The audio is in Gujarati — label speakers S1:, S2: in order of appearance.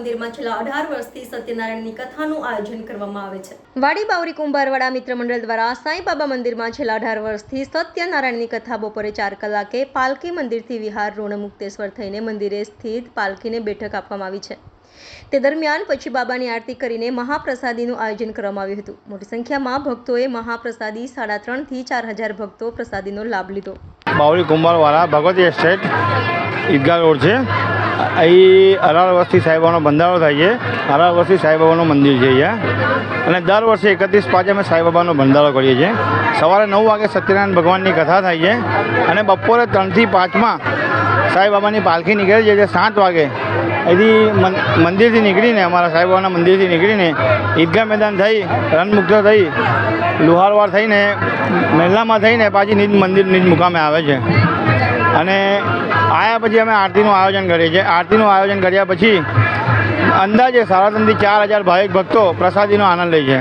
S1: મંદિરમાં છેલ્લા 18 વર્ષથી સત્યનારાયણની કથાનું આયોજન કરવામાં આવે છે। વાડી બાવરી કુંભારવાડા મિત્ર મંડળ દ્વારા સાંઈ બાબા મંદિરમાં છેલ્લા 18 વર્ષથી સત્યનારાયણની કથા બપોરે 4 કલાકે પાલકી મંદિરથી વિહાર ઋણ મુક્તેશ્વર થઈને મંદિરે સ્થિત પાલકીને બેઠક આપવામાં આવી છે। તે દરમિયાન પછી બાબાની આરતી કરીને મહાપ્રસાદીનું આયોજન કરવામાં આવ્યું હતું। મોટી સંખ્યામાં ભક્તોએ મહાપ્રસાદી 3.5 થી 4,000 ભક્તો પ્રસાદીનો લાભ લીધો।
S2: બાવરી કુંભારવાડા ભગવતી એસ્ટેટ ઈદગાહ રોડ છે। અહીં 18 વર્ષથી સાંઈબાબાનો બંધારો થાય છે। 18 વર્ષથી સાંઈબાબાનું મંદિર છે અહીંયા, અને દર વર્ષે 31/5 અમે સાંઈબાબાનો બંધારો કરીએ છીએ। સવારે 9 વાગે સત્યનારાયણ ભગવાનની કથા થાય છે, અને બપોરે 3 થી 5માં સાંઈબાબાની પાલખી નીકળે છે। જે 7 વાગે અહીંથી મંદિરથી નીકળીને અમારા સાંઈબાબાના મંદિરથી નીકળીને ઈદગાહ મેદાન થઈ રણમુક્ત થઈ લુહારવાડ થઈને મહેલામાં થઈને પાછી નિજ મુકામે આવે છે। અને આવ્યા પછી અમે આરતીનું આયોજન કરીએ છીએ। આરતીનું આયોજન કર્યા પછી અંદાજે 3.5 થી 4,000 ભાવિક ભક્તો પ્રસાદીનો આનંદ લે છે।